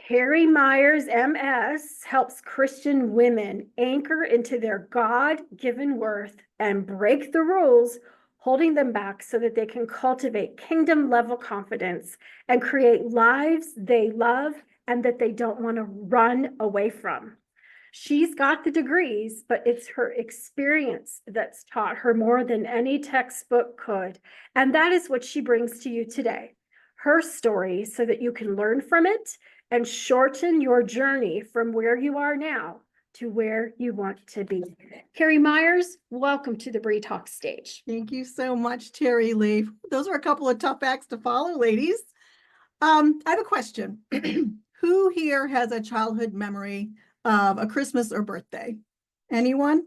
Carrie Myers, MS, helps Christian women anchor into their God-given worth and break the rules holding them back so that they can cultivate kingdom-level confidence and create lives they love and that they don't want to run away from. She's got the degrees, but it's her experience that's taught her more than any textbook could. And that is what she brings to you today. Her story so that you can learn from it and shorten your journey from where you are now to where you want to be. Carrie Myers, welcome to the BRI Talks stage. Thank you so much, Terry Lee. Those are a couple of tough acts to follow, ladies. I have a question. Who here has a childhood memory of a Christmas or birthday? Anyone?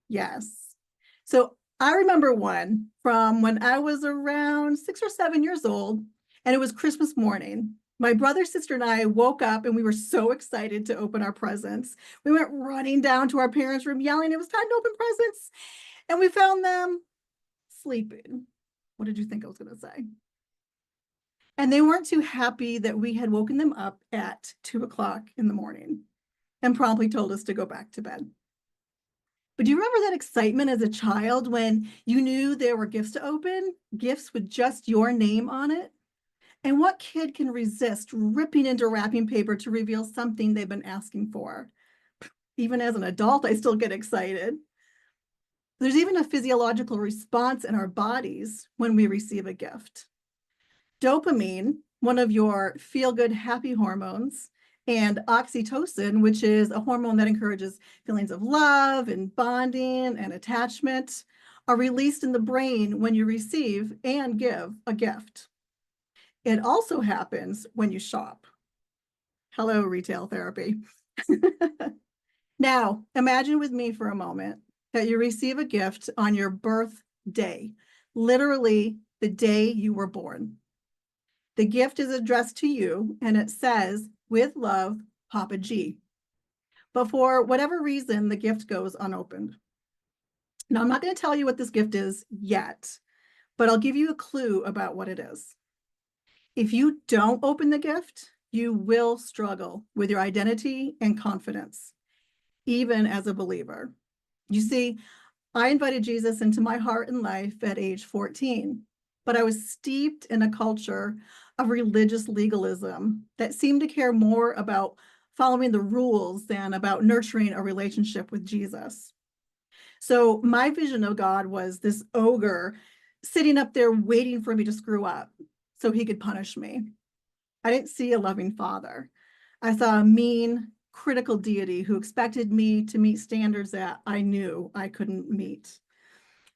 Yes. So I remember one from when I was around 6 or 7 years old, and it was Christmas morning. My brother, sister, and I woke up and we were so excited to open our presents. We went running down to our parents' room yelling, it was time to open presents. And we found them sleeping. What did you think I was going to say? And they weren't too happy that we had woken them up at 2 o'clock in the morning and promptly told us to go back to bed. But do you remember that excitement as a child when you knew there were gifts to open, gifts with just your name on it? And what kid can resist ripping into wrapping paper to reveal something they've been asking for? Even as an adult, I still get excited. There's even a physiological response in our bodies when we receive a gift. Dopamine, one of your feel-good happy hormones, and oxytocin, which is a hormone that encourages feelings of love and bonding and attachment, are released in the brain when you receive and give a gift. It also happens when you shop. Hello, retail therapy. Now, imagine with me for a moment that you receive a gift on your birthday, literally the day you were born. The gift is addressed to you and it says, with love, Papa G. But for whatever reason, the gift goes unopened. Now, I'm not going to tell you what this gift is yet, but I'll give you a clue about what it is. If you don't open the gift, you will struggle with your identity and confidence, even as a believer. You see, I invited Jesus into my heart and life at age 14, but I was steeped in a culture of religious legalism that seemed to care more about following the rules than about nurturing a relationship with Jesus. So my vision of God was this ogre sitting up there waiting for me to screw up so he could punish me. I didn't see a loving father. I saw a mean, critical deity who expected me to meet standards that I knew I couldn't meet.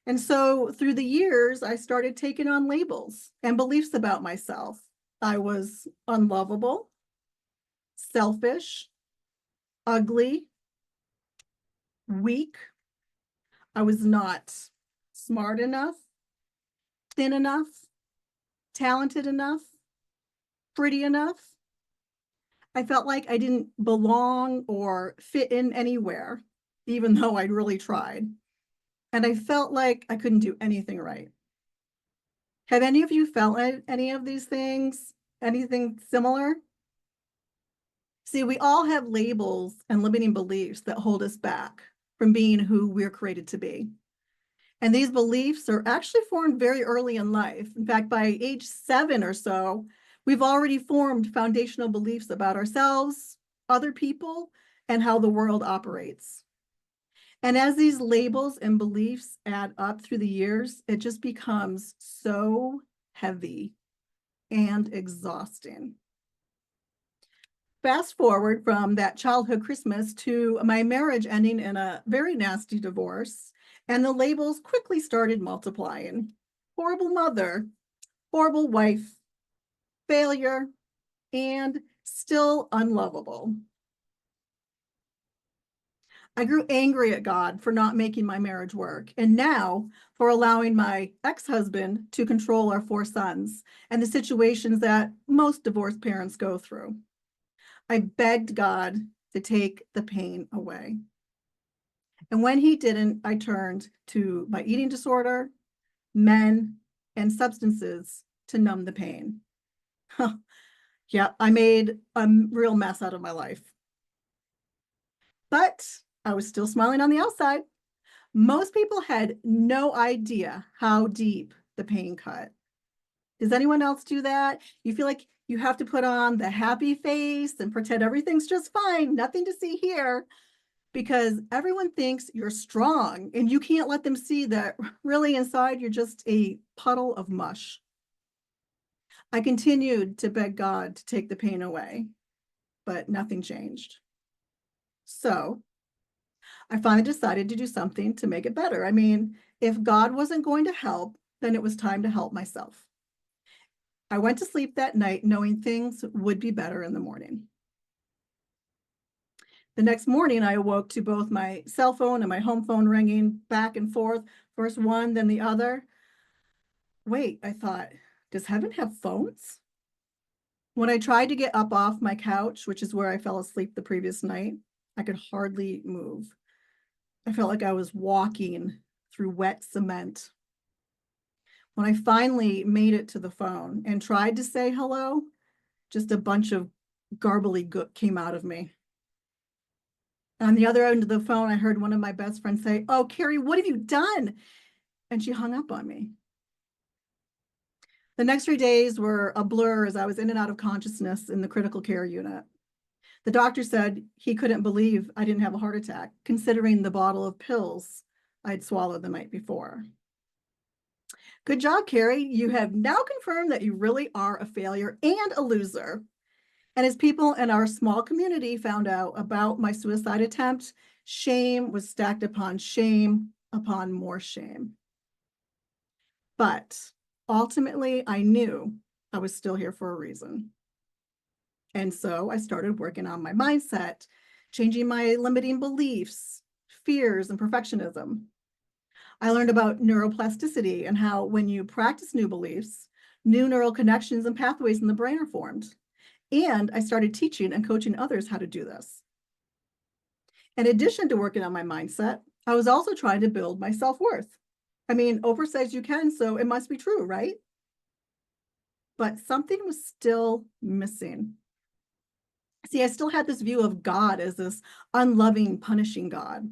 And so through the years, I started taking on labels and beliefs about myself. I was unlovable, selfish, ugly, weak. I was not smart enough, thin enough, talented enough, pretty enough. I felt like I didn't belong or fit in anywhere, even though I'd really tried. And I felt like I couldn't do anything right. Have any of you felt any of these things? Anything similar? See, we all have labels and limiting beliefs that hold us back from being who we're created to be. And these beliefs are actually formed very early in life. In fact, by age 7 or so, we've already formed foundational beliefs about ourselves, other people, and how the world operates. And as these labels and beliefs add up through the years, it just becomes so heavy and exhausting. Fast forward from that childhood Christmas to my marriage ending in a very nasty divorce, and the labels quickly started multiplying. Horrible mother, horrible wife, failure, and still unlovable. I grew angry at God for not making my marriage work, and now for allowing my ex-husband to control our 4 sons and the situations that most divorced parents go through. I begged God to take the pain away. And when he didn't, I turned to my eating disorder, men, and substances to numb the pain. Yeah, I made a real mess out of my life. But I was still smiling on the outside. Most people had no idea how deep the pain cut. Does anyone else do that? You feel like you have to put on the happy face and pretend everything's just fine, nothing to see here, because everyone thinks you're strong and you can't let them see that really inside you're just a puddle of mush. I continued to beg God to take the pain away, but nothing changed. So I finally decided to do something to make it better. I mean, if God wasn't going to help, then it was time to help myself. I went to sleep that night knowing things would be better in the morning. The next morning, I awoke to both my cell phone and my home phone ringing back and forth, first one, then the other. Wait, I thought, does heaven have phones? When I tried to get up off my couch, which is where I fell asleep the previous night, I could hardly move. I felt like I was walking through wet cement. When I finally made it to the phone and tried to say hello, just a bunch of garbly gook came out of me. On the other end of the phone, I heard one of my best friends say, "Oh, Carrie, what have you done?" And she hung up on me. The next 3 days were a blur as I was in and out of consciousness in the critical care unit. The doctor said he couldn't believe I didn't have a heart attack, considering the bottle of pills I'd swallowed the night before. Good job, Carrie. You have now confirmed that you really are a failure and a loser. And as people in our small community found out about my suicide attempt, shame was stacked upon more shame. But ultimately, I knew I was still here for a reason. And so I started working on my mindset, changing my limiting beliefs, fears, and perfectionism. I learned about neuroplasticity and how when you practice new beliefs, new neural connections and pathways in the brain are formed. And I started teaching and coaching others how to do this. In addition to working on my mindset, I was also trying to build my self-worth. I mean, Oprah says you can, so it must be true, right? But something was still missing. See, I still had this view of God as this unloving, punishing God,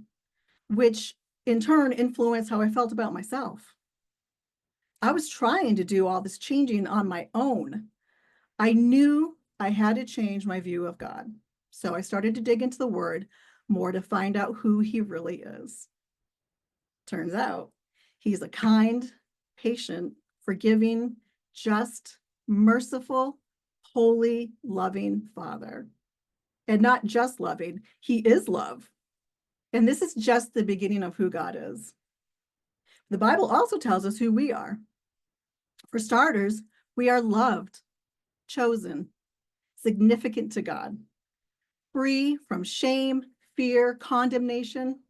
which in turn influenced how I felt about myself. I was trying to do all this changing on my own. I knew I had to change my view of God. So I started to dig into the word more to find out who he really is. Turns out he's a kind, patient, forgiving, just, merciful, holy, loving Father. And not just loving, he is love. And this is just the beginning of who God is. The Bible also tells us who we are. For starters, we are loved, chosen, significant to God, free from shame, fear, condemnation,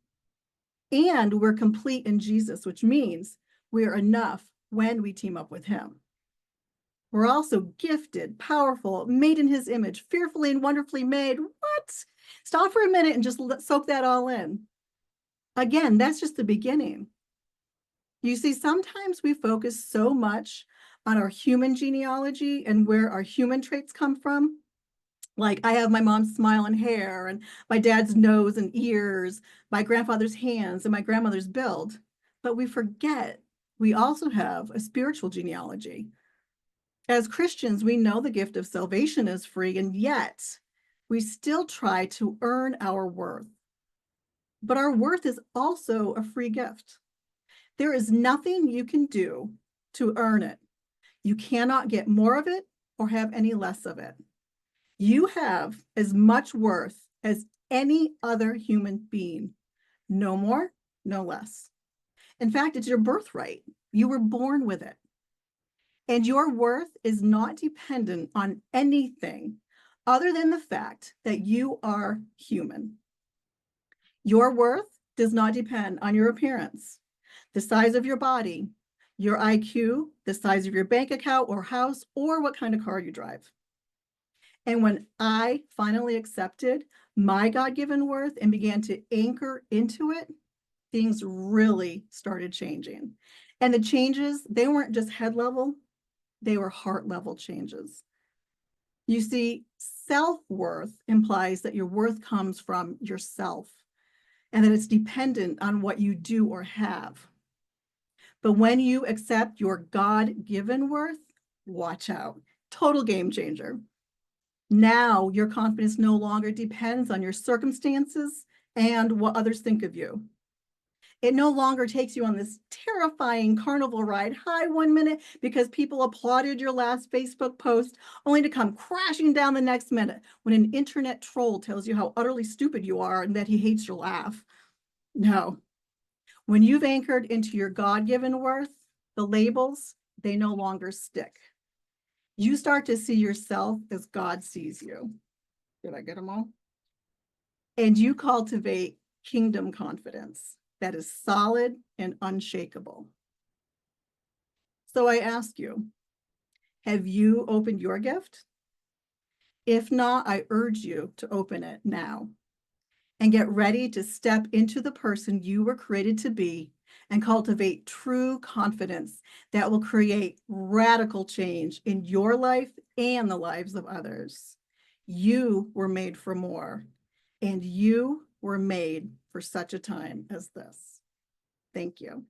and we're complete in Jesus, which means we are enough when we team up with him. We're also gifted, powerful, made in his image, fearfully and wonderfully made. What? Stop for a minute and just soak that all in. Again, that's just the beginning. You see, sometimes we focus so much on our human genealogy and where our human traits come from. Like I have my mom's smile and hair, and my dad's nose and ears, my grandfather's hands, and my grandmother's build. But we forget we also have a spiritual genealogy. As Christians, we know the gift of salvation is free, and yet we still try to earn our worth. But our worth is also a free gift. There is nothing you can do to earn it. You cannot get more of it or have any less of it. You have as much worth as any other human being, no more, no less. In fact, it's your birthright. You were born with it. And your worth is not dependent on anything other than the fact that you are human. Your worth does not depend on your appearance, the size of your body, your IQ, the size of your bank account or house, or what kind of car you drive. And when I finally accepted my God-given worth and began to anchor into it, things really started changing. And the changes, they weren't just head level, they were heart level changes. You see, self-worth implies that your worth comes from yourself and that it's dependent on what you do or have. But when you accept your God-given worth, watch out. Total game changer. Now your confidence no longer depends on your circumstances and what others think of you. It no longer takes you on this terrifying carnival ride high 1 minute because people applauded your last Facebook post, only to come crashing down the next minute when an internet troll tells you how utterly stupid you are and that he hates your laugh. No. When you've anchored into your God-given worth, the labels, they no longer stick. You start to see yourself as God sees you. Did I get them all? And you cultivate kingdom confidence that is solid and unshakable. So I ask you, have you opened your gift? If not, I urge you to open it now and get ready to step into the person you were created to be and cultivate true confidence that will create radical change in your life and the lives of others. You were made for more, and you were made for such a time as this. Thank you.